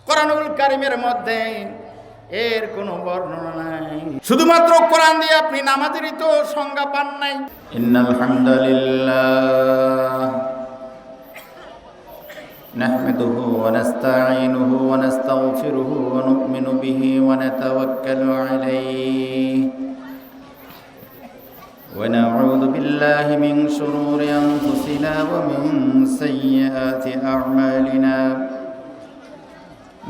কোরআনুল কারীমের মধ্যে এর কোনো বর্ণনা নাই। শুধুমাত্র কোরআন দিয়ে আপনি নামাজেরই তো সংজ্ঞা পান নাই। ইন্নাল হামদালিল্লাহ নাহমাদুহু ওয়া নাস্তাঈনুহু ওয়া নাস্তাগফিরুহু ওয়া নু'মিনু বিহি ওয়া নাতাওয়াক্কালু আলাইহি ওয়া নাউযু বিল্লাহি মিন শুরুরি আনফুসিনা ওয়া মিন সাইয়্যাতি আ'মালিনা।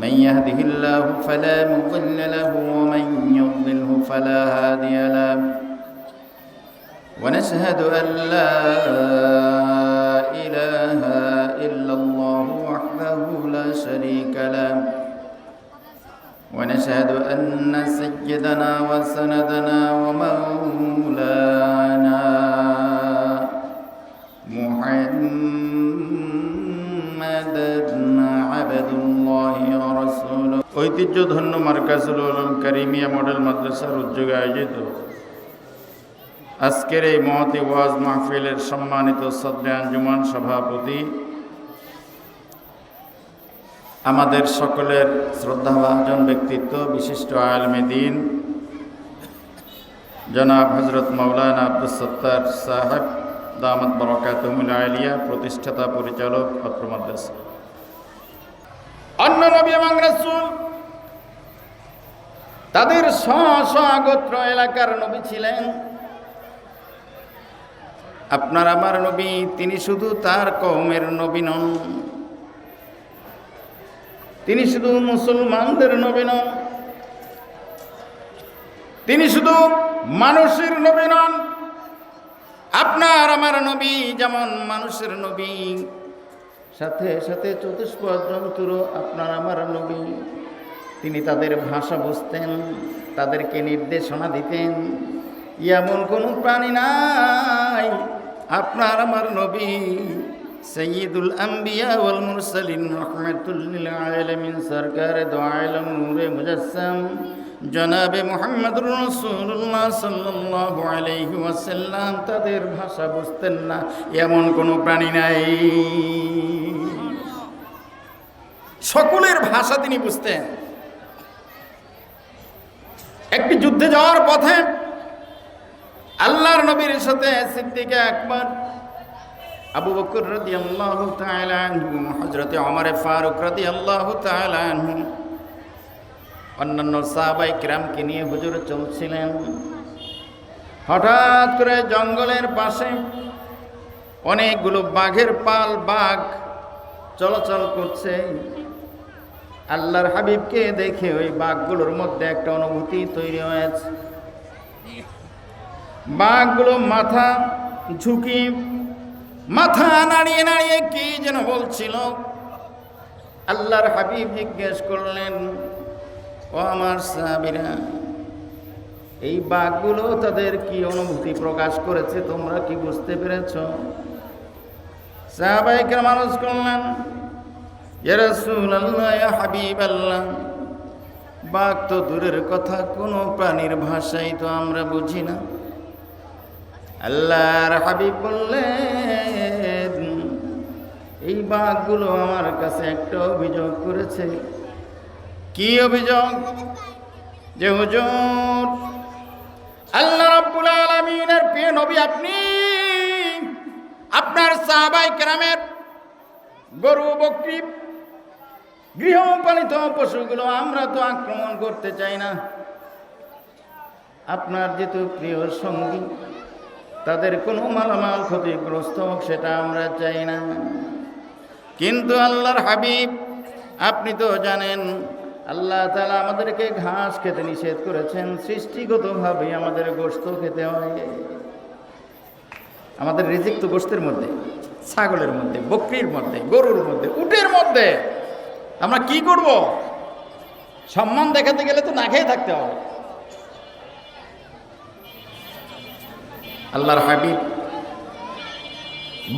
من يهده الله فلا مضل له ومن يضلله فلا هادي له ونشهد أن لا إله إلا الله وحده لا شريك له ونشهد أن سيدنا وسندنا ومولانا ঐতিহ্যধন্য মার্কাজুল উলুম কারিমিয়া মডেল মাদ্রাসার উদ্যোগে আয়োজিত আজকের এই মহতী ওয়াজ মাহফিলের সম্মানিত সদরে আঞ্জুমান সভাপতি, আমাদের সকলের শ্রদ্ধাভাজন ব্যক্তিত্ব, বিশিষ্ট আলেমে দ্বীন জনাব হযরত মাওলানা আব্দুস সত্তার সাহেব দামাত বরকাতুহুল আলিয়া, প্রতিষ্ঠাতা পরিচালক অত্র মাদ্রাসা। অন্য নবী এবং রাসূল তাদের গোত্র এলাকার নবী ছিলেন। আপনার আমার নবী তিনি শুধু তার কওমের নবী নন, তিনি শুধু মুসলমানদের নবী নন, তিনি শুধু মানুষের নবী নন। আপনার আমার নবী যেমন মানুষের নবী, সাথে সাথে চতুষ্পদ জন্তুরও আপনার আমার নবী। তিনি তাদের ভাষা বুঝতেন, তাদেরকে নির্দেশনা দিতেন। এমন কোনো প্রাণী নাই আপনার আমার নবী সৈয়দুল আম্বিয়া ওয়াল মুরসালিন রাহমাতুল লিল আলামিন সরকার দো আলম নূরে মুজাসসাম জনাবে মুহাম্মদুর রাসূলুল্লাহ সাল্লাল্লাহু আলাইহি ওয়াসাল্লাম তাদের ভাষা বুঝতেন না, এমন কোনো প্রাণী নাই। সকলের ভাষা তিনি বুঝতেন। একটি যুদ্ধে যাওয়ার পথে আল্লাহর নবীর সাথে সিদ্দিক আকবর, আবু বকর রাদিয়াল্লাহু তাআলা আনহু, হযরত ওমর ফারুক রাদিয়াল্লাহু তাআলা আনহু, অন্যান্য সাহাবায়ে কিরামকে নিয়ে হুজুর চলছিলেন। হঠাৎ করে জঙ্গলের পাশে অনেকগুলো বাঘের পাল বাঘ চলাচল করছে। আল্লাহর হাবিবকে দেখে ওই বাঘগুলোর মধ্যে একটা অনুভূতি তৈরি হয়েছে। বাঘগুলো মাথা ঝুঁকি, মাথা নাড়িয়ে নাড়িয়ে কি যেন বলছিল। আল্লাহর হাবিব জিজ্ঞেস করলেন, ও আমার সাহাবীরা, এই বাঘগুলো তাদের কি অনুভূতি প্রকাশ করেছে তোমরা কি বুঝতে পেরেছ? সাহাবায়ে কেরাম আরজ করলেন, ইয়া রাসূলুল্লাহ, ইয়া হাবিবাল্লাহ, বাঘ তো দূরের কথা, কোনো প্রাণীর ভাষাই তো আমরা বুঝি না। আল্লাহর হাবিব বললেন, এই বাঘগুলো আমার কাছে একটা অভিযোগ করেছে। কি অভিযোগ? যে হুজুর, আল্লাহ রাব্বুল আলামিনের প্রিয় নবী আপনি, আপনার সাহাবায়ে কেরামের গরু বকরি গৃহপালিত পশুগুলো আমরা তো আক্রমণ করতে চাই না। আপনার যেহেতু প্রিয় সঙ্গী, তাদের কোনো মালামাল ক্ষতিগ্রস্ত হোক সেটা আমরা চাই না। কিন্তু আল্লাহর হাবিব, আপনি তো জানেন আল্লাহ তাআলা আমাদেরকে ঘাস খেতে নিষেধ করেছেন। সৃষ্টিগতভাবে আমাদের গোশত খেতে হয়। আমাদের রিজিক তো গোশতের মধ্যে, ছাগলের মধ্যে, বকরির মধ্যে, গরুর মধ্যে, উটের মধ্যে। আমরা কি করব? সম্মান দেখাতে গেলে তো না খেয়ে থাকতে হবে। আল্লাহর হাবিব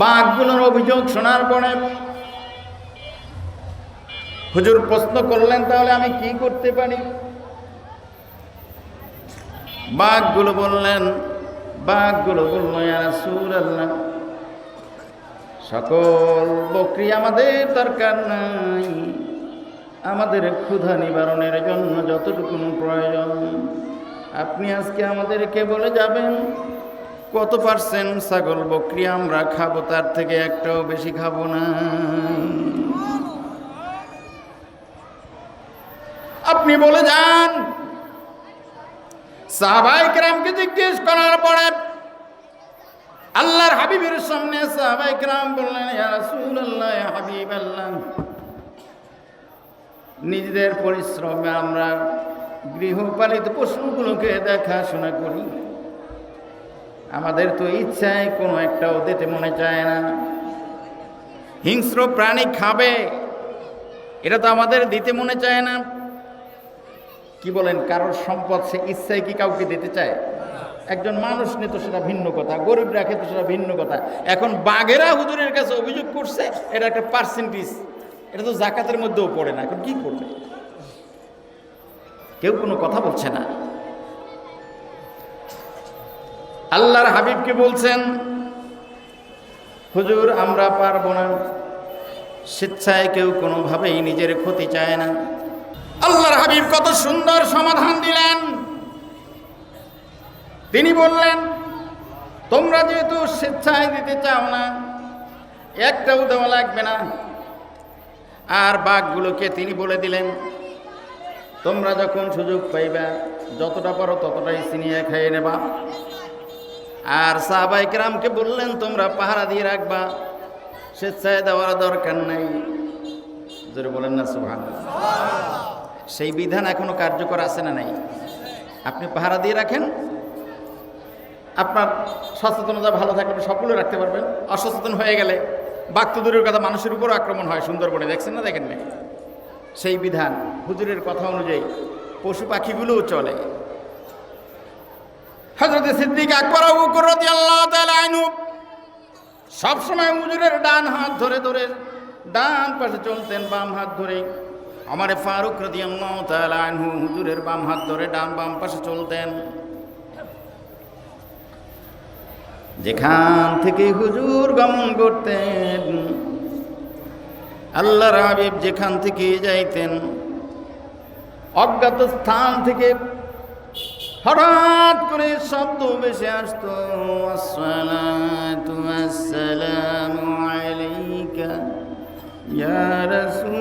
বাঘগুলোর অভিযোগ শোনার পরে হুজুর প্রশ্ন করলেন, তাহলে আমি কি করতে পারি? বাঘগুলো বলল, ইয়া রাসূলুল্লাহ, সকল বকরি আমাদের দরকার নাই, আমাদের ক্ষুধা নিবারণের জন্য যতটুকু প্রয়োজন আপনি আজকে আমাদেরকে বলে যাবেন কত পার্সেন্ট ছাগল বকরি আমরা খাবো, তার থেকে একটাও বেশি খাবো না। আপনি বলে যান। সাহাবায়ে কেরামকে জিজ্ঞেস করার পরে আল্লাহর হাবিবের সামনে সাহাবায়ে কেরাম বললেন, ইয়া রাসূলুল্লাহ, ইয়া হাবিবাল্লাহ, নিজেদের পরিশ্রমে আমরা গৃহপালিত পশুগুলোকে দেখাশোনা করি, আমাদের তো ইচ্ছায় কোনো একটাও দিতে মনে চায় না। হিংস্র প্রাণী খাবে, এটা তো আমাদের দিতে মনে চায় না। কি বলেন, কারোর সম্পদ সে ইচ্ছায় কি কাউকে দিতে চায়? একজন মানুষ নিয়ে তো সেটা ভিন্ন কথা, গরিব রাখে তো সেটা ভিন্ন কথা। এখন বাঘেরা হুজুরের কাছে অভিযোগ করছে এটা একটা পার্সেন্টেজ, এটা তো জাকাতের মধ্যেও পড়ে না। এখন কি করবে? কেউ কোনো কথা বলছে না। আল্লাহর হাবিবকে বলছেন, হুজুর আমরা পারবো না। স্বেচ্ছায় কেউ কোনোভাবেই নিজের ক্ষতি চায় না। আল্লাহর হাবিব কত সুন্দর সমাধান দিলেন। তিনি বললেন, তোমরা যেহেতু স্বেচ্ছায় দিতে চাও না, একটাও দেওয়া লাগবে না। আর বাঘগুলোকে তিনি বলে দিলেন, তোমরা যখন সুযোগ পাইবা যতটা পারো ততটাই ছিনিয়ে খাইয়ে নেবা। আর সাহাবায়ে কেরামকে বললেন, তোমরা পাহারা দিয়ে রাখবা, স্বেচ্ছায় দেওয়ার দরকার নাই। জোরে বলেন না সুবহানাল্লাহ। সেই বিধান এখনো কার্যকর আছে না নাই? আপনি পাহারা দিয়ে রাখেন, আপনার সচেতনতা ভালো থাকলে সকলে রাখতে পারবেন। অসচেতন হয়ে গেলে বাঘ তো দূরের কথা, মানুষের উপরও আক্রমণ হয় সুন্দরবনে, দেখছেন না দেখেন না? সেই বিধান হুজুরের কথা অনুযায়ী পশু পাখিগুলোও চলে। হযরত সিদ্দিক আকবর আবু বকর রাদিয়াল্লাহু তাআলা আনহু সবসময় হুজুরের ডান হাত ধরে ধরে ডান পাশে চলতেন, বাম হাত ধরে। ওমর ফারুক রাদিয়াল্লাহু তাআলা আনহু হুজুরের বাম হাত ধরে বাম পাশে চলতেন। যেখান থেকে হুজুর গমন করতেন, আল্লাহর হাবিব যেখান থেকে যাইতেন, অজ্ঞাত স্থান থেকে হঠাৎ করে শব্দ ভেসে আসতো, আসসালাতু ওয়াসসালামু আলাইকা ইয়া রাসূলুল্লাহ।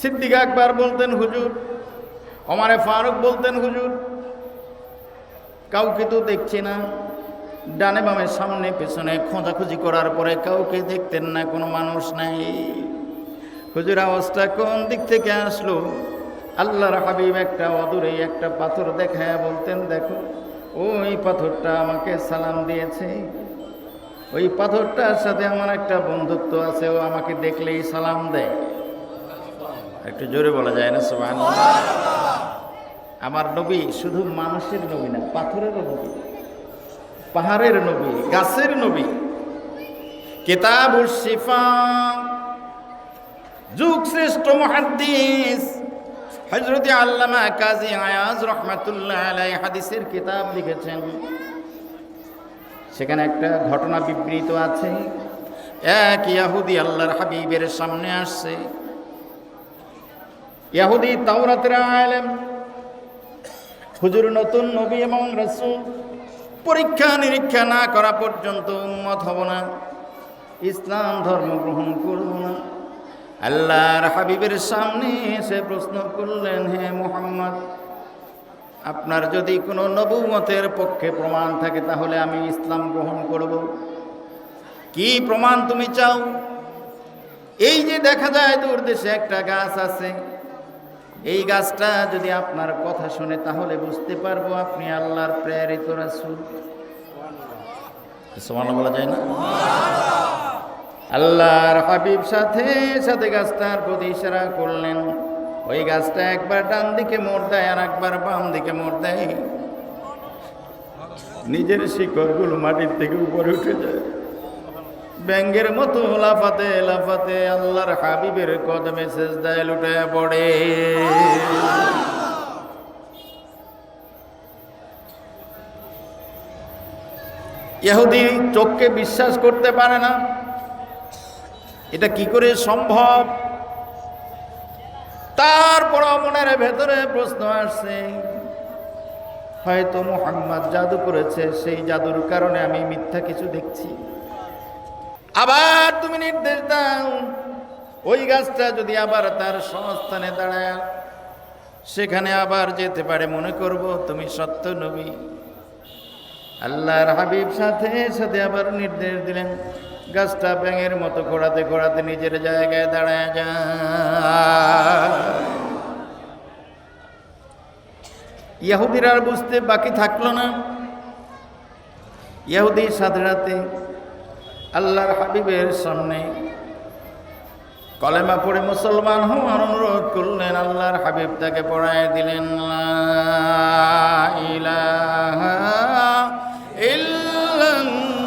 সিদ্দিক আকবর বলতেন, হুজুর। ওমর ফারুক বলতেন, হুজুর কাউকে তো দেখছি না। ডানে বামে সামনে পেছনে খোঁজাখুঁজি করার পরে কাউকে দেখতেন না, কোনো মানুষ নাই। হুজুর আওয়াজটা কোন দিক থেকে আসলো? আল্লাহর হাবিব একটা অদূরে একটা পাথর দেখায় বলতেন, দেখো ওই পাথরটা আমাকে সালাম দিয়েছে, ওই পাথরটার সাথে আমার একটা বন্ধুত্ব আছে, ও আমাকে দেখলেই সালাম দেয়। একটু জোরে বলা যায় না সুবহানাল্লাহ? আমার নবী শুধু মানুষের নবী না, পাথরেরও নবী, পাহাড়ের নবী, গাছের নবী। কিতাবুশ শিফা, যুগ শ্রেষ্ঠ মুহাদ্দিস হযরত আল্লামা কাজী আয়াজ রাহমাতুল্লাহ আলাইহি হাদিসের কিতাব লিখেছেন। সেখানে একটা ঘটনা বিবৃত আছে। এক ইহুদি আল্লাহর হাবিবের সামনে আসছে। ইহুদি তাওরাতের আলেম, হুজুর নতুন নবী এবং রাসূল, পরীক্ষা নিরীক্ষা না করা পর্যন্ত উম্মত হব না, ইসলাম ধর্ম গ্রহণ করব না। আল্লাহর হাবিবের সামনে এসে প্রশ্ন করলেন, হে মুহাম্মদ, আপনার যদি কোনো নবুয়তের পক্ষে প্রমাণ থাকে তাহলে আমি ইসলাম গ্রহণ করব। কি প্রমাণ তুমি চাও? এই যে দেখা যায় দূর দেশে একটা গাছ আছে, এই গাছটা যদি আপনার কথা শুনে তাহলে বুঝতে পারবো আপনি আল্লাহর প্রেরিত রাসূল। সুবহানাল্লাহ বলা যায় না? আল্লাহর হাবিব সাথে সাথে গাছটার প্রতি ইশারা করলেন। ওই গাছটা একবার ডান দিকে মোড় দেয় আর একবার বাম দিকে মোড় দেয়। নিজের শিকড়গুলো মাটির থেকে উপরে উঠে যায়। ব্যাঙের মতো লাফাতে লাফাতে আল্লাহর হাবিবের কদমে সিজদায় লুটে পড়ে। ইহুদি চোখকে বিশ্বাস করতে পারে না, এটা কি করে সম্ভব। তারপর মনের ভেতরে প্রশ্ন আসছে, হয়তো মুহাম্মদ জাদু করেছে, সেই জাদুর কারণে আমি মিথ্যা কিছু দেখছি। আবার তুমি নির্দেশ দাও, ওই গাছটা যদি আবার তার সংস্থানে দাঁড়ায় সেখানে আবার যেতে পারে, মনে করব তুমি সত্য নবী। আল্লাহর হাবিব সাথে সাথে আবার নির্দেশ দিলেন, গাছটা ব্যাঙের মতো ঘোরাতে ঘোরাতে নিজের জায়গায় দাঁড়ায় যায়। ইহুদিরা আর বুঝতে বাকি থাকলো না। ইহুদির সাথে সাথে আল্লাহর হাবিবের সামনে কলেমা পড়ে মুসলমান হওয়ার অনুরোধ করলেন। আল্লাহর হাবিব তাকে পড়ায় দিলেন, লা ইলাহা ইল্লাল্লাহু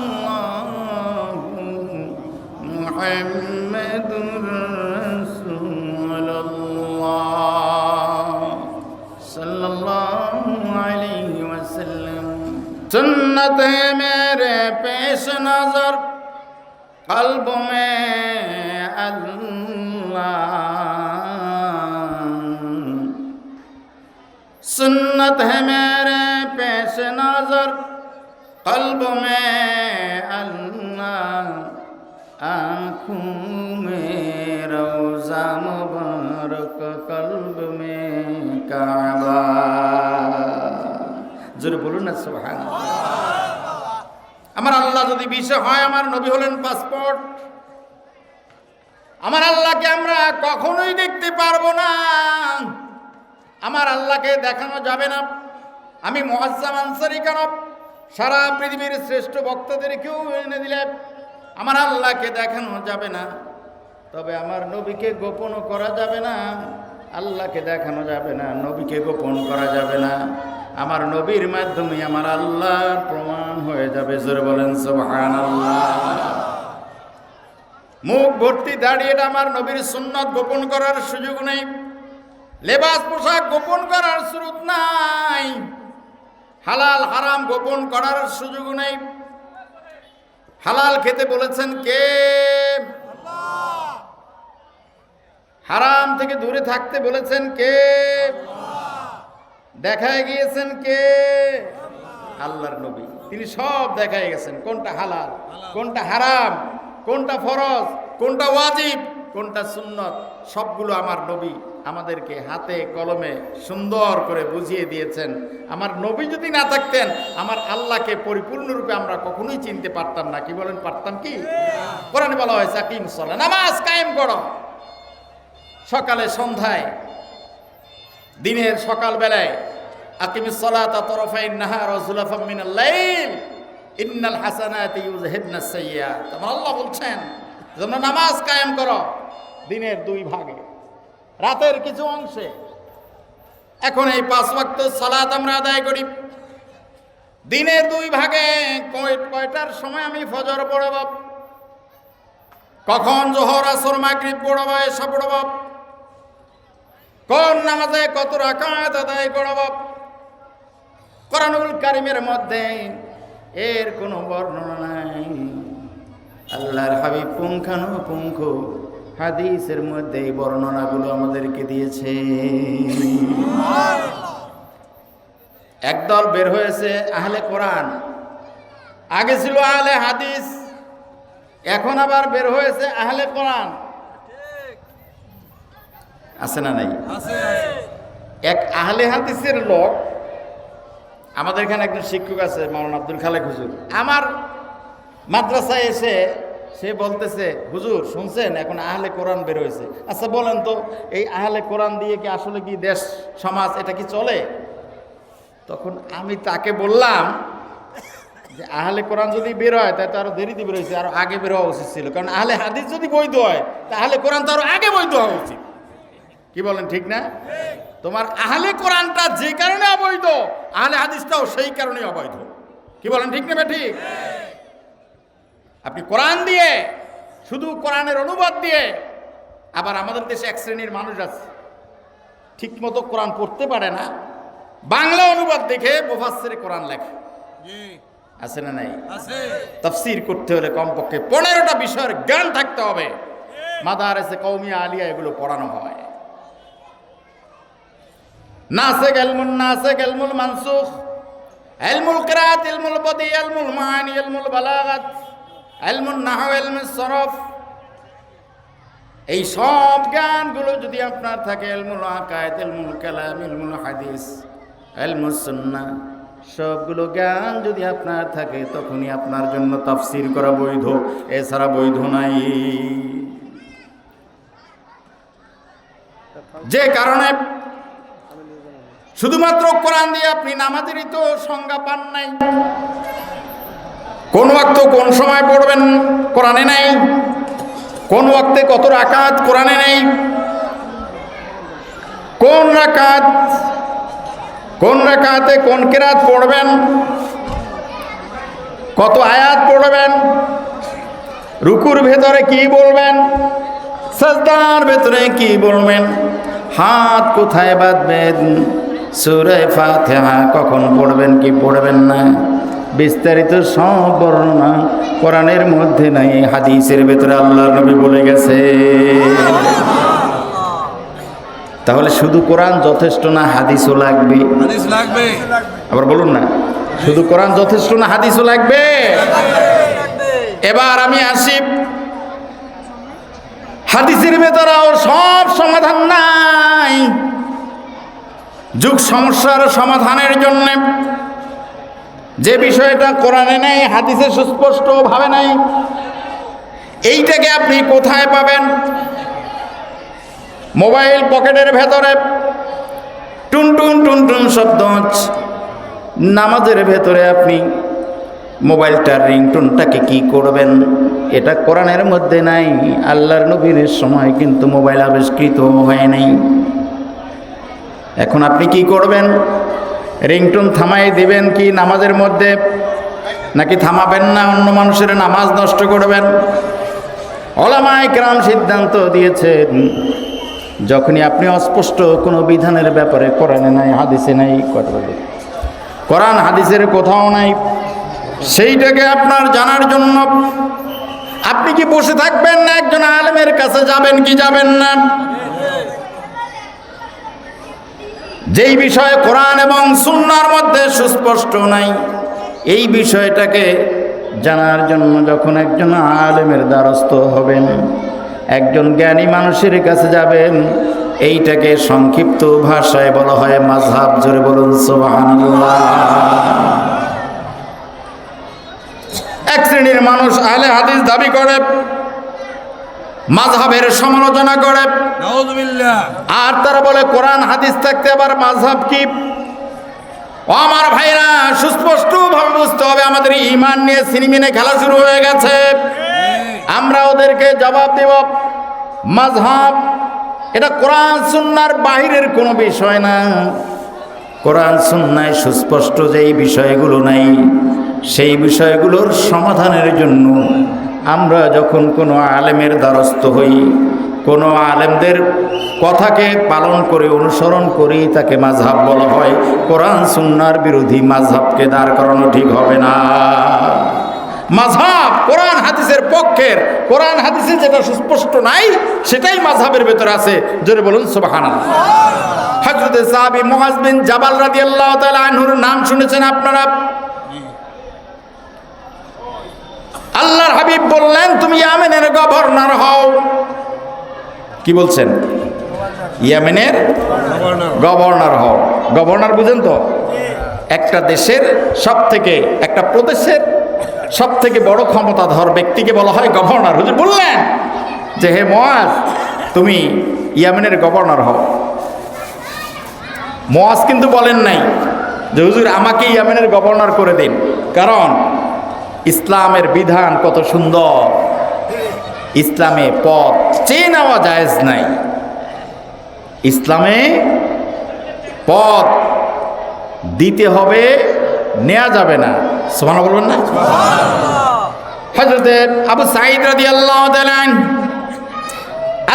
মুহাম্মাদুর রাসূলুল্লাহ सल्लल्लाहु अलैहि वसल्लम। सुन्नत है मेरे पेश नजर, कल्ब में अल्लाह। सुन्नत है मेरे पेश नजर, कल्ब में अल्लाह। आँखों में रोज़ा मुबारक, कल्ब में काबा। জোরে বলুন না সুবহানাল্লাহ। আমার আল্লাহ যদি বিষয় হয়, আমার নবী হলেন পাসপোর্ট। আমার আল্লাহকে আমরা কখনোই দেখতে পারবো না, আমার আল্লাহকে দেখানো যাবে না। আমি মুআজ্জাম আনসারী কেন সারা পৃথিবীর শ্রেষ্ঠ বক্তাদেরকেও এনে দিলে আমার আল্লাহকে দেখানো যাবে না, তবে আমার নবীকে গোপন করা যাবে না। আল্লাহকে দেখানো যাবে না, নবীকে গোপন করা যাবে না। আমার নবীর মাধ্যমে আমার আল্লাহর প্রমাণ হয়ে যাবে। জোরে বলেন সুবহানাল্লাহ। মুখ ভর্তি দাঁড়িয়ে আমার নবীর সুন্নাত গোপন করার সুযোগ নেই, লেবাস পোশাক গোপন করার সুযোগ নাই, হালাল হারাম গোপন করার সুযোগ নেই। হালাল খেতে বলেছেন কে? আল্লাহ। হারাম থেকে দূরে থাকতে বলেছেন কে? আল্লাহ। দেখায় গিয়েছেন কে? আল্লাহর নবী। তিনি সব দেখায় গেছেন, কোনটা হালাল, কোনটা হারাম, কোনটা ফরজ, কোনটা ওয়াজিব, কোনটা সুন্নত, সবগুলো আমার নবী আমাদেরকে হাতে কলমে সুন্দর করে বুঝিয়ে দিয়েছেন। আমার নবী যদি না থাকতেন, আমার আল্লাহকে পরিপূর্ণরূপে আমরা কখনোই চিনতে পারতাম না। কি বলেন, পারতাম কি? কোরআনে বলা হয়েছে আকিমুস সালাহ, নামাজ কায়েম করো। সকালে সন্ধ্যায়, দিনের সকাল বেলায় আকিমিস সালাতা তরফাইন নাহার ওয়া যুলাফাম মিনাল লাইল ইন্নাল হাসানাতি ইউযহিবনাস সাইয়্যাত। আমার আল্লাহ বলছেন তোমরা নামাজ কায়েম করো দিনের দুই ভাগে, রাতের কিছু অংশে। এখন এই 5 ওয়াক্ত সালাত আমরা আদায় করি দিনের দুই ভাগে। কয়টার সময় আমি ফজর পড়ব, কখন যোহর আসর মাগরিব পড়ব, এশা পড়ব, কোন নামাজে কত রাকাত আদায় করব। কোরআনুল কারীমের মধ্যে এর কোনো বর্ণনা নাই। আল্লাহর হাবিব পুঙ্খানুপুঙ্খ হাদিসের মধ্যে এই বর্ণনাগুলো আমাদেরকে দিয়েছে। একদল বের হয়েছে আহলে কোরআন, আগে ছিল আহলে হাদিস, এখন আবার বের হয়েছে আহলে কোরআন। আছে না নাই? এক আহলে হাদিসের লোক, আমাদের এখানে একজন শিক্ষক আছে মাওলানা আব্দুল খালেক হুজুর, আমার মাদ্রাসায় এসে সে বলতেছে, হুজুর শুনছেন এখন আহলে কোরআন বের হয়েছে, আচ্ছা বলেন তো এই আহলে কোরআন দিয়ে কি আসলে কি দেশ সমাজ এটা কি চলে? তখন আমি তাকে বললাম যে আহলে কোরআন যদি বের হয় তাই তো আরো দেরিতে বের হয়েছে, আরো আগে বের হওয়া উচিত ছিল। কারণ আহলে হাদিস যদি বৈধ হয় তাহলে কোরআন তো আরো আগে বৈধ হওয়া উচিত। কি বলেন, ঠিক না? তোমার আহলে কোরআনটা যে কারণে অবৈধ, আহলে হাদিসটাও সেই কারণে অবৈধ। কি বলেন, ঠিক না? ঠিক। আপনি কোরআন দিয়ে, শুধু কোরআনের অনুবাদ দিয়ে, আবার আমাদের দেশে এক শ্রেণীর মানুষ আছে ঠিক মতো কোরআন পড়তে পারে না, বাংলা অনুবাদ দেখে মুফাসসিরে কোরআন লেখে। আছে না নাই? তাফসীর করতে হলে কমপক্ষে 15টা বিষয়ের জ্ঞান থাকতে হবে। মাদারেসে কওমিয়া আলিয়া এগুলো পড়ানো হয়। নাসিখ ইলমুন নাসিখ, ইলমুল মানসুখ, ইলমুল কিরাআত, ইলমুল বাদি, ইলমুল মাআনি, ইলমুল বালাগাত, ইলমুন নাহউ, ইলমুস সরফ, এই সব জ্ঞানগুলো যদি আপনার থাকে, ইলমুল আকায়েদ, ইলমুল কালাম, ইলমুল হাদিস, ইলমুস সুন্নাহ, সবগুলো জ্ঞান যদি আপনার থাকে তখনই আপনার জন্য তাফসীর করা বৈধ, এছাড়া বৈধ নাই। যে কারণে শুধুমাত্র কোরআন দিয়ে আপনি নামাজেরই তো সংজ্ঞা পান নাই। কোন ওয়াক্ত কোন সময় পড়বেন কোরআনে নাই, কোন ওয়াক্তে কত রাকাত কোরআনে নেই, কোন রাকাতে কোন কিরাত পড়বেন, কত আয়াত পড়বেন, রুকুর ভেতরে কি বলবেন, সাজদার ভেতরে কি বলবেন, হাত কোথায় বাঁধবেন, সূরা ফাতিহা কখন পড়বেন কি পড়বেন না, বিস্তারিত সব বর্ণনা কোরআনের মধ্যে নাই, হাদিসের ভেতরে আল্লাহর নবী বলে গেছে। তাহলে শুধু কোরআন যথেষ্ট না, হাদিসও লাগবে। আবার বলুন না, শুধু কোরআন যথেষ্ট না, হাদিসও লাগবে। এবার আমি আসি, হাদিসের ভেতরেও সব সমাধান নাই। যুগ সমস্যার সমাধানের জন্য যে বিষয়টা কোরআনে নাই, হাদিসে সুস্পষ্ট ভাবে নাই, এইটাকে আপনি কোথায় পাবেন? মোবাইল পকেটের ভেতরে টুন টুন টুন টুন শব্দ, নামাজের ভেতরে আপনি মোবাইলটার রিংটোনটাকে কি করবেন, এটা কোরআনের মধ্যে নাই। আল্লাহর নবীর সময় কিন্তু মোবাইল আবিষ্কৃত হয় নাই। এখন আপনি কি করবেন? রিংটোন থামাই দিবেন কি নামাজের মধ্যে, নাকি থামাবেন না, অন্য মানুষের নামাজ নষ্ট করবেন? উলামায়ে কেরাম সিদ্ধান্ত দিয়েছেন, যখনই আপনি অস্পষ্ট কোনো বিধানের ব্যাপারে কোরআনে নাই, হাদিসে নাই, কোরআন হাদিসের কোথাও নাই, সেইটাকে আপনার জানার জন্য আপনি কি বসে থাকবেন না একজন আলেমের কাছে যাবেন কি যাবেন না? যেই বিষয়ে কোরআন এবং সুন্নাহর মধ্যে সুস্পষ্ট নাই, এই বিষয়টাকে জানার জন্য যখন একজন আলেমের দ্বারস্থ হবেন, একজন জ্ঞানী মানুষের কাছে যাবেন, এইটাকে সংক্ষিপ্ত ভাষায় বলা হয় মাযহাব। জোরে বলুন সুবহানাল্লাহ। এক শ্রেণীর মানুষ আহলে হাদিস দাবি করে, মাযহাবের সমালোচনা করে, নাউযুবিল্লাহ, আর তারা বলে কোরআন হাদিস থাকতে আবার মাযহাব কি? ও আমার ভাইরা, সুস্পষ্ট ভাবে বুঝতে হবে, আমাদের ঈমান নিয়ে সিনেমিনে খেলা শুরু হয়ে গেছে। আমরা ওদেরকে জবাব দেব, মাযহাব এটা কোরআন সুন্নাহর বাহিরের কোনো বিষয় না। কোরআন সুন্নায় সুস্পষ্ট যেই বিষয়গুলো নাই, সেই বিষয়গুলোর সমাধানের জন্য আমরা যখন কোনো আলেমের দ্বারস্থ হই, কোনো আলেমদের কথাকে পালন করে অনুসরণ করি, তাকে মাযহাব বলা হয়। কোরআন সুন্নাহর বিরোধী মাযহাবকে দাঁড় করানো ঠিক হবে না। মাযহাব কোরআন হাদিসের পক্ষের, কোরআন হাদিসে যেটা সুস্পষ্ট নাই সেটাই মাযহাবের ভেতরে আছে। জোরে বলুন সুবহানাল্লাহ। হযরত সাহাবী মুআয বিন জাবাল রাদিয়াল্লাহু তাআলা আনহুর নাম শুনেছেন আপনারা? আল্লাহর হাবিব বললেন, তুমি ইয়েমেনের গভর্নর হও। কি বলছেন? ইয়েমেনের গভর্নর হও। গভর্নর বুঝেন তো? একটা দেশের সব থেকে, একটা প্রদেশের সব থেকে বড় ক্ষমতাধর ব্যক্তিকে বলা হয় গভর্নর। হুজুর বললেন যে, হে মুআয, তুমি ইয়েমেনের গভর্নর হও। মুআয কিন্তু বলেন নাই যে হুজুর আমাকে ইয়েমেনের গভর্নর করে দিন, কারণ ইসলামের বিধান কত সুন্দর, ইসলামে পথ চেয়ে নেওয়া জায়েজ নাই, ইসলামে পথ দিতে হবে, নেওয়া যাবে না। সুবহানাল্লাহ বলবেন না? হযরত আবু সাঈদ রাদিয়াল্লাহু তাআলা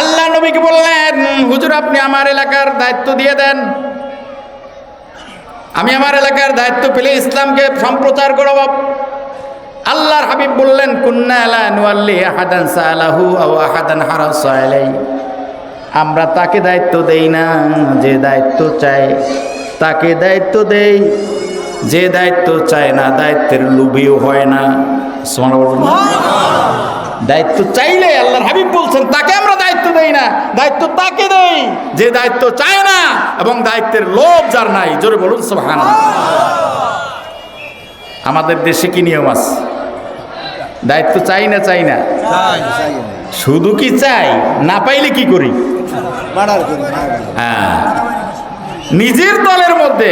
আল্লাহ নবীকে বললেন, হুজুর আপনি আমার এলাকার দায়িত্ব দিয়ে দেন, আমি আমার এলাকার দায়িত্ব পেলে ইসলামকে সম্প্রচার করব। আল্লাহর হাবিব বললেন, কুন্না লা নুওয়াল্লি আহাদান সালাহু আও আহাদান হারাসা আলাই, আমরা তাকে দায়িত্ব দেই না যে দায়িত্ব চায়, তাকে দায়িত্ব দেই যে দায়িত্ব চায় না, দায়িত্বের লোভীও হয় না। দায়িত্ব চাইলে আল্লাহর হাবিব বলছেন তাকে আমরা দায়িত্ব দেই না, দায়িত্ব তাকে দেই যে দায়িত্ব চায় না এবং দায়িত্বের লোভ যার নাই। জোরে বলুন সুবহানাল্লাহ। আমাদের দেশে কি নিয়ম আছে? দায়িত্ব চাই না চাই না, শুধু কি চাই, না পাইলে কি করি? হ্যাঁ, নিজের দলের মধ্যে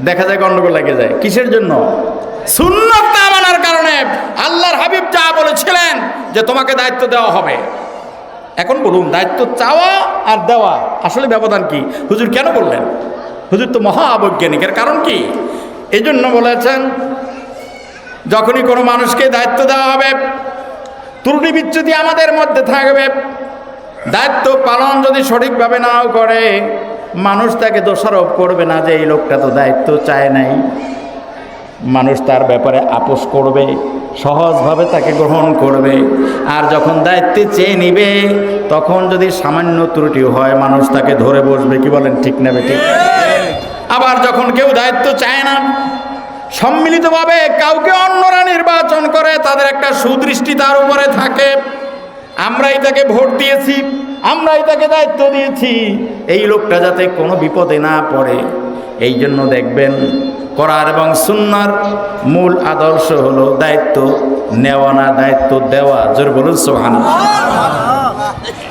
দেখা যায় গন্ডগোল লেগে যায়। কিসের জন্য? সুন্নাত না মানার কারণে। আল্লাহর হাবিব যা বলেছিলেন যে তোমাকে দায়িত্ব দেওয়া হবে। এখন বলুন, দায়িত্ব চাওয়া আর দেওয়া আসলে ব্যবধান কি? হুজুর কেন বললেন? হুজুর তো মহা অবৈজ্ঞানিকের কারণ কি? এই জন্য বলেছেন, যখনই কোনো মানুষকে দায়িত্ব দেওয়া হবে, ত্রুটি বিচ্যুতি আমাদের মধ্যে থাকবে। দায়িত্ব পালন যদি সঠিকভাবে নাও করে, মানুষ তাকে দোষারোপ করবে না যে এই লোকটা তো দায়িত্ব চায় নাই। মানুষ তার ব্যাপারে আপোষ করবে, সহজভাবে তাকে গ্রহণ করবে। আর যখন দায়িত্বে চেয়ে নিবে, তখন যদি সামান্য ত্রুটি হয়, মানুষ তাকে ধরে বসবে। কি বলেন, ঠিক নেবে? ঠিক। আবার যখন কেউ দায়িত্ব চায় না, সম্মিলিতভাবে কাউকে অন্যরা নির্বাচন করে, তাদের একটা সুদৃষ্টি তার উপরে থাকে। আমরাই তাকে ভোট দিয়েছি, আমরাই তাকে দায়িত্ব দিয়েছি, এই লোকটা যাতে কোনো বিপদে না পড়ে। এই জন্য দেখবেন কোরআন এবং সুন্নাহর মূল আদর্শ হলো দায়িত্ব নেওয়া না দায়িত্ব দেওয়া। জোরে বলুন সুবহানাল্লাহ।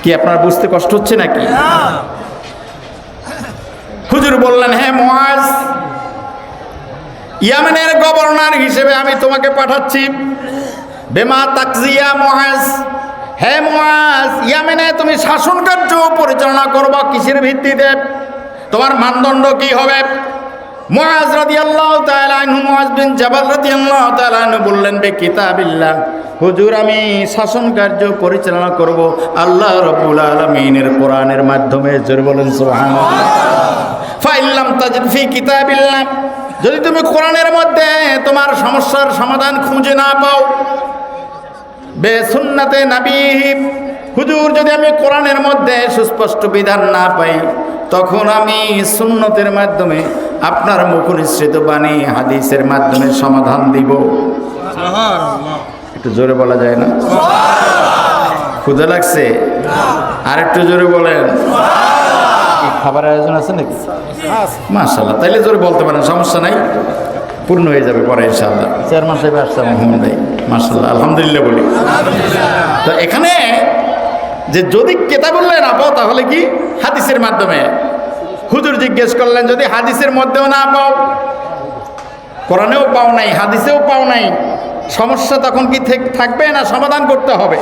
কি আপনার বুঝতে কষ্ট হচ্ছে নাকি? হুজুর বললেন, হ্যাঁ মুআজ, ইয়ামেনের গভর্নর হিসেবে আমি তোমাকে পাঠাচ্ছি। বেমা তাকজিয়া মুআজ, হে মুআজ, ইয়ামেনে তুমি শাসন কার্য পরিচালনা করবা কিসের ভিত্তিতে? তোমার মানদণ্ড কি হবে? মুআজ রাদিয়াল্লাহু তাআলা আনহু, মুআজ বিন জাবাল রাদিয়াল্লাহু তাআলা আনহু বললেন, বে কিতাবিল্লাহ, হুজুর আমি শাসন কার্য পরিচালনা করব আল্লাহ রাব্বুল আলামিনের কোরআনের মাধ্যমে। জোরে বলেন সুবহানাল্লাহ। ফাইল্লাম তাজিদ ফি কিতাবিল্লাহ, যদি তুমি কোরআনের মধ্যে তোমার সমস্যার সমাধান খুঁজে না পাও, বে সুন্নাতে নবীহি, হুজুর যদি আমি কোরআনের মধ্যে সুস্পষ্ট বিধান না পাই, তখন আমি সুন্নতের মাধ্যমে আপনার মুখনিসৃত বাণী হাদিসের মাধ্যমে সমাধান দিব। একটু জোরে বলা যায় না? ক্ষুধা লাগছে? আর একটু জোরে বলেন। খাবারের আয়োজন আছে নাকি? মাশাআল্লাহ, তাইলে জোরে বলতে পারেন, সমস্যা নাই, পূর্ণ হয়ে যাবে পরে ইনশাআল্লাহ। চেয়ারম্যান সাহেব আসছে মোহাম্মদ ভাই, মাশাআল্লাহ, আলহামদুলিল্লাহ বলি। তো এখানে যে যদি কিতাবুল্লাহ না পাও, তাহলে কি হাদিসের মাধ্যমে। হুজুর জিজ্ঞেস করলেন, যদি হাদিসের মধ্যেও না পাও, কোরআনেও পাও নাই, হাদিসেও পাও নাই, সমস্যা তখন কি থাকবে না সমাধান করতে হবে?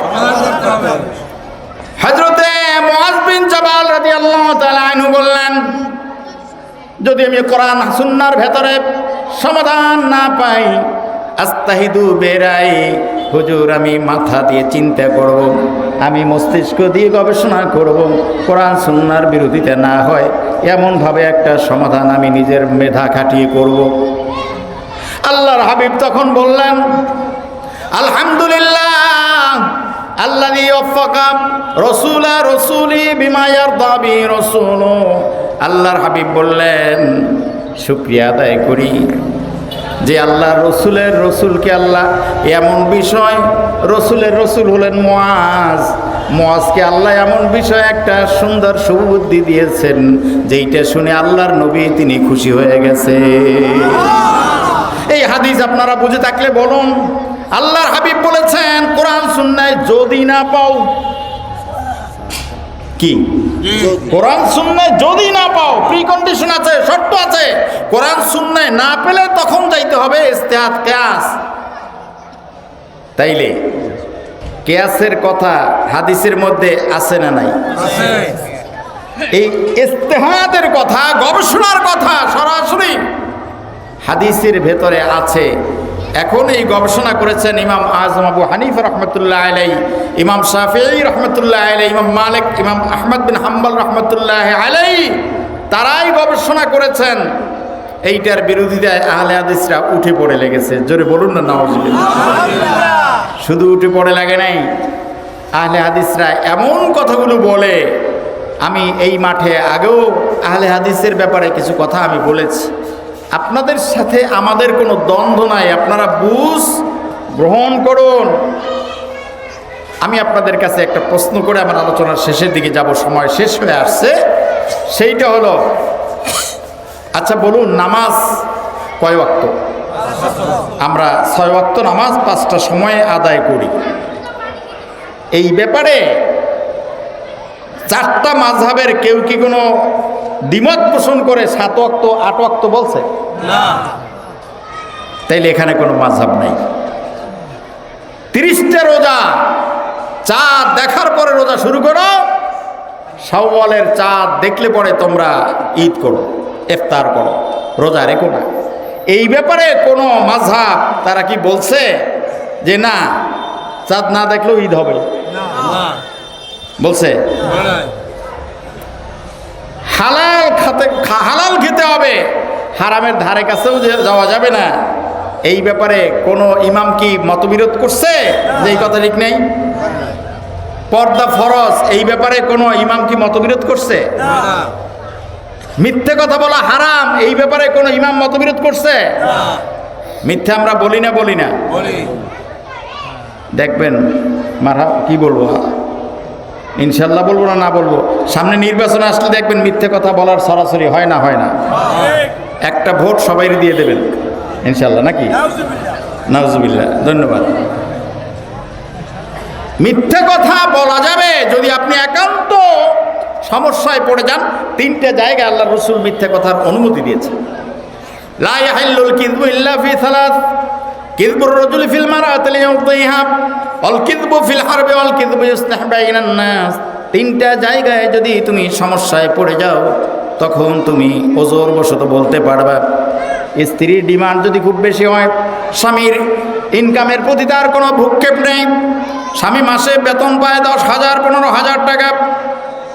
হযরতে মুআজ বিন জাবাল রাদিয়াল্লাহু তাআলা আনহু বললেন, যদি আমি কোরআন সুন্নাহর ভেতরে সমাধান না পাই, আস্তাহিদু বেরাই, হুজুর আমি মাথা দিয়ে চিন্তা করব, আমি মস্তিষ্ক দিয়ে গবেষণা করব, কোরআন সুন্নাহর বিরোধিতা না হয় এমনভাবে একটা সমাধান আমি নিজের মেধা খাটিয়ে করব। আল্লাহর হাবিব তখন বললেন, আলহামদুলিল্লাহ আল্লাযী ওয়াফাকা রাসূলা রাসূলি বিমা ইয়ারদা বি রাসূলু। আল্লাহর হাবিব বললেন, শুকরিয়া আদায় করি যে আল্লাহ রসুলের রসুলকে আল্লাহ এমন বিষয়, রসুলের রসুল হলেন মুআজ, মুআজকে আল্লাহ এমন বিষয় একটা সুন্দর সুবুদ্ধি দিয়েছেন, যেইটা শুনে আল্লাহর নবী তিনি খুশি হয়ে গেছে। এই হাদিস আপনারা বুঝে থাকলে বলুন, আল্লাহর হাবিব বলেছেন কোরআন সুন্নায় যদি না পাও, কি কোরআন সুন্নায় যদি না পাও, প্রি কন্ডিশন আছে, শর্ত আছে। কোরআন সুন্নায় না পেলে তখন যাইতে হবে ইজতিহাদ, কিয়াস। তাইলে কিয়াসের কথা হাদিসের মধ্যে আছে না নাই? আছে। এই ইজতিহাদের কথা, গবেষণার কথা সরাসরি হাদিসের ভেতরে আছে। এখন এই গবেষণা করেছেন ইমাম আজম আবু হানিফা রহমতুল্লাহ আলাই, ইমাম শাফিঈ রহমতুল্লাহ আলাই, ইমাম মালিক, ইমাম আহমদ বিন হাম্বল রহমতুল্লাহ আলাই, তারাই গবেষণা করেছেন। এইটার বিরোধিতায় আহলে হাদিসরা উঠে পড়ে লেগেছে। জোরে বলুন না নাউজুবিল্লাহ। শুধু উঠে পড়ে লাগে নাই, আহলে হাদিসরা এমন কথাগুলো বলে, আমি এই মাঠে আগেও আহলে হাদিসের ব্যাপারে কিছু কথা আমি বলেছি। আপনাদের সাথে আমাদের কোনো দ্বন্দ্ব নাই, আপনারা বুঝ গ্রহণ করুন। আমি আপনাদের কাছে একটা প্রশ্ন করে আমার আলোচনার শেষের দিকে যাব, সময় শেষ হয়ে আসছে। সেইটা হলো, আচ্ছা বলুন, নামাজ কয় ওয়াক্ত? আমরা 6 ওয়াক্ত নামাজ 5টা সময়ে আদায় করি। এই ব্যাপারে 4টা মাযহাবের কেউ কি কোনো দ্বিমত পোষণ করে 7 ওয়াক্ত 8 ওয়াক্ত বলছে? না। তাইলে এখানে কোনো মাযহাব নাই। 30টা রোজা, চাঁদ দেখার পরে রোজা শুরু করো, শাওয়ালের চাঁদ দেখলে পরে তোমরা ঈদ করো, ইফতার করো, রোজা রেখো না। এই ব্যাপারে কোনো মাযহাব তারা কি বলছে যে না, চাঁদ না দেখলেও ঈদ হবে? বলছে? হালাল খেতে হবে, হারামের ধারে কাছেও যাওয়া যাবে না। এই ব্যাপারে কোনো ইমাম কি মতবিরোধ করছে যে এই কথা ঠিক নেই? পর্দা ফরজ, এই ব্যাপারে কোনো ইমাম কি মতবিরোধ করছে? মিথ্যে কথা বলা হারাম, এই ব্যাপারে কোনো ইমাম মতবিরোধ করছে? মিথ্যে আমরা বলি না? বলি না? দেখবেন মারহাব, কি বলবো, ইনশাল্লাহ বলবো না, না বলবো, সামনে নির্বাচন আসলে দেখবেন মিথ্যে কথা বলার সরাসরি হয় না? হয় না? একটা ভোট সবাই দিয়ে দেবেন ইনশাল্লাহ, নাকি? নাউজুবিল্লাহ। ধন্যবাদ। মিথ্যে কথা বলা যাবে যদি আপনি একান্ত সমস্যায় পড়ে যান। 3টে জায়গায় আল্লাহ রসুল মিথ্যে কথার অনুমতি দিয়েছে। লা ইয়াহিল্লুল কিযবু ইল্লা ফি সালাস, কিযবুর রাজুলি ফিল মারআতি লিয়ুযিহা, ওয়াল কিযবু ফিল হারবি, ওয়াল কিযবু ইসলাহু বাইনান নাস। 3টা জায়গায় যদি তুমি সমস্যায় পড়ে যাও, তখন তুমি ওজোর বশত বলতে পারবা। স্ত্রীর ডিমান্ড যদি খুব বেশি হয়, স্বামীর ইনকামের প্রতি তার কোনো ভ্রুক্ষেপ নেই, স্বামী মাসে বেতন পায় 10,000 15,000 টাকা,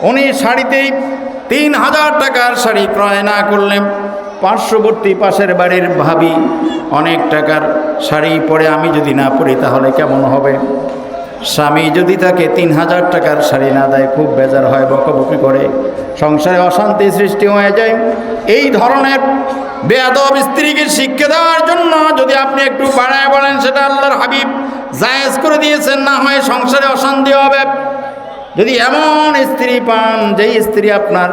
উনি শাড়িতেই 3,000 টাকার শাড়ি ক্রয় না করলে, পার্শ্ববর্তী পাশের বাড়ির ভাবি অনেক টাকার শাড়ি পরে আমি যদি না পরি তাহলে কেমন হবে? স্বামী যদি তাকে 3,000 টাকার শাড়ি না দেয়, খুব বেজার হয়, বকাবকি করে, সংসারে অশান্তি সৃষ্টি হয়ে যায়। এই ধরনের বেয়াদব স্ত্রীকে শিক্ষা দেওয়ার জন্য যদি আপনি একটু বাড়ায় বলেন, সেটা আল্লাহর হাবিব জায়েজ করে দিয়েছেন, না হয় সংসারে অশান্তি হবে। যদি এমন স্ত্রী পান, যেই স্ত্রী আপনার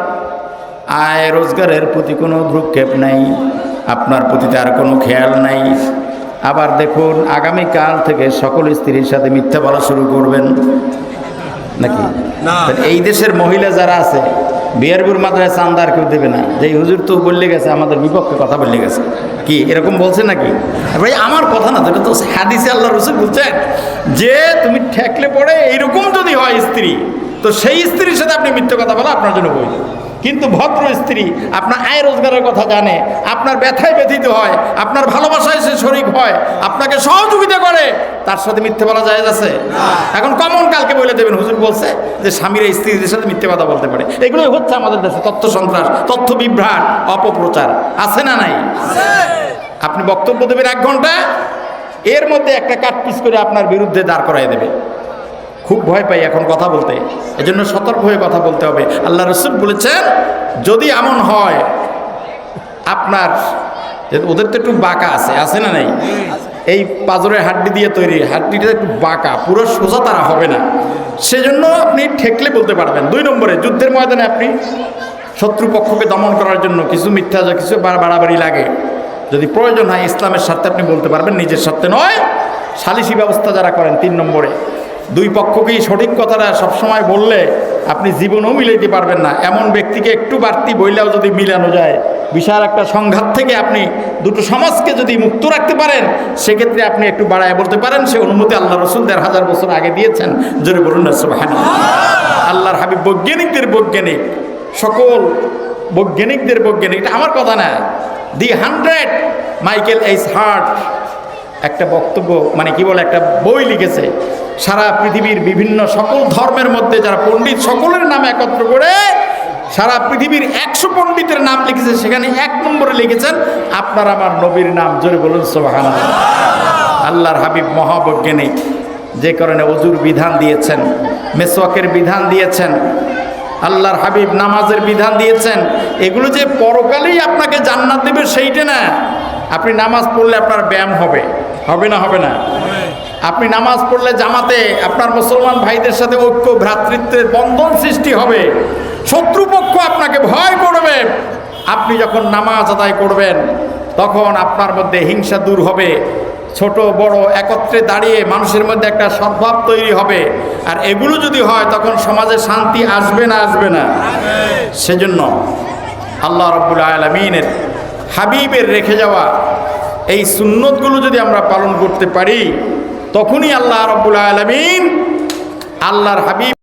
আয় রোজগারের প্রতি কোনো ভ্রুক্ষেপ নাই, আপনার প্রতি তার কোনো খেয়াল নাই, আবার দেখুন আগামীকাল থেকে সকল স্ত্রীর সাথে মিথ্যা বলা শুরু করবেন নাকি? এই দেশের মহিলা যারা আছে, বিয়ারপুর মাদ্রাসায় চান্দার কেউ দেবে না, যে হুজুর তো বললে গেছে, আমাদের বিপক্ষে কথা বললে গেছে, কি এরকম বলছে নাকি? ভাই আমার কথা না, এটা তো হাদিসে আল্লাহ রসুল বলছেন যে তুমি ঠেকলে পড়ে এইরকম যদি হয় স্ত্রী, তো সেই স্ত্রীর সাথে আপনি মিথ্যে কথা বলা আপনার জন্য বৈধ। কিন্তু ভদ্র স্ত্রী আপনার আয় রোজগারের কথা জানে, আপনার ব্যথায় ব্যথিত হয়, আপনার ভালোবাসায় সে শরীক হয়, আপনাকে সহযোগিতা করে, তার সাথে মিথ্যে বলা যায় আছে? এখন কমন কালকে বলে দেবেন হুজুর বলছে যে স্বামীর স্ত্রীদের সাথে মিথ্যে কথা বলতে পারে। এগুলোই হচ্ছে আমাদের দেশে তথ্য সন্ত্রাস, তথ্য বিভ্রাট, অপপ্রচার। আছে না নাই? আপনি বক্তব্য দেবেন 1 ঘন্টা, এর মধ্যে একটা কাটপিস করে আপনার বিরুদ্ধে দাঁড় করাই দেবে। খুব ভয় পাই এখন কথা বলতে, এজন্য সতর্ক হয়ে কথা বলতে হবে। আল্লাহ রসুল বলেছেন যদি এমন হয় আপনার, ওদের তো একটু বাঁকা আছে না নাই? এই পাঁজরের হাড্ডি দিয়ে তৈরি, হাড্ডিটা একটু বাঁকা, পুরো সোজা তারা হবে না, সেজন্য আপনি ঠেকলে বলতে পারবেন। 2 নম্বরে, যুদ্ধের ময়দানে আপনি শত্রুপক্ষকে দমন করার জন্য কিছু মিথ্যা, কিছু বাড়াবাড়ি লাগে, যদি প্রয়োজন হয় ইসলামের স্বার্থে আপনি বলতে পারবেন, নিজের স্বার্থে নয়। সালিসি ব্যবস্থা যারা করেন, 3 নম্বরে, 2 পক্ষকেই সঠিক কথাটা সবসময় বললে আপনি জীবনেও মিলাইতে পারবেন না। এমন ব্যক্তিকে একটু বাড়তি বইলেও যদি মিলানো যায়, বিশাল একটা সংঘাত থেকে আপনি দুটো সমাজকে যদি মুক্ত রাখতে পারেন, সেক্ষেত্রে আপনি একটু বাড়ায় বলতে পারেন। সে অনুমতি আল্লাহ রসুল 1500 বছর আগে দিয়েছেন। জোরে বলুন না সুবহানাল্লাহ। আল্লাহর হাবিব বৈজ্ঞানিকদের বৈজ্ঞানিক, সকল বৈজ্ঞানিকদের বৈজ্ঞানিক, এটা আমার কথা না, দি 100 মাইকেল এইচ হার্ট একটা বক্তব্য, মানে কি বলে, একটা বই লিখেছে, সারা পৃথিবীর বিভিন্ন সকল ধর্মের মধ্যে যারা পণ্ডিত সকলের নাম একত্র করে সারা পৃথিবীর 100 পণ্ডিতের নাম লিখেছে, সেখানে 1 নম্বরে লিখেছেন আপনার আমার নবীর নাম। জোরে বলুন সুবহানাল্লাহ। আল্লাহর হাবিব মহাবৈজ্ঞানিক, যে কারণে অজুর বিধান দিয়েছেন, মেসওয়াকের বিধান দিয়েছেন, আল্লাহর হাবিব নামাজের বিধান দিয়েছেন। এগুলো যে পরকালেই আপনাকে জান্নাত দেবে সেইটা না। আপনি নামাজ পড়লে আপনার ব্যায়াম হবে, হবে না হবে না? আপনি নামাজ পড়লে জামাতে আপনার মুসলমান ভাইদের সাথে ঐক্য ভ্রাতৃত্বের বন্ধন সৃষ্টি হবে। শত্রুপক্ষ আপনাকে ভয় করবে। আপনি যখন নামাজ আদায় করবেন তখন আপনার মধ্যে হিংসা দূর হবে। ছোট বড় একত্রে দাঁড়িয়ে মানুষের মধ্যে একটা সদ্ভাব তৈরি হবে। আর এগুলো যদি হয় তখন সমাজে শান্তি আসবে না আসবে না? সেজন্য আল্লাহ রাব্বুল আলামিনের হাবিবের রেখে যাওয়া এই সুন্নতগুলো যদি আমরা পালন করতে পারি, তখনই আল্লাহ রাব্বুল আলামিন আল্লাহর হাবিব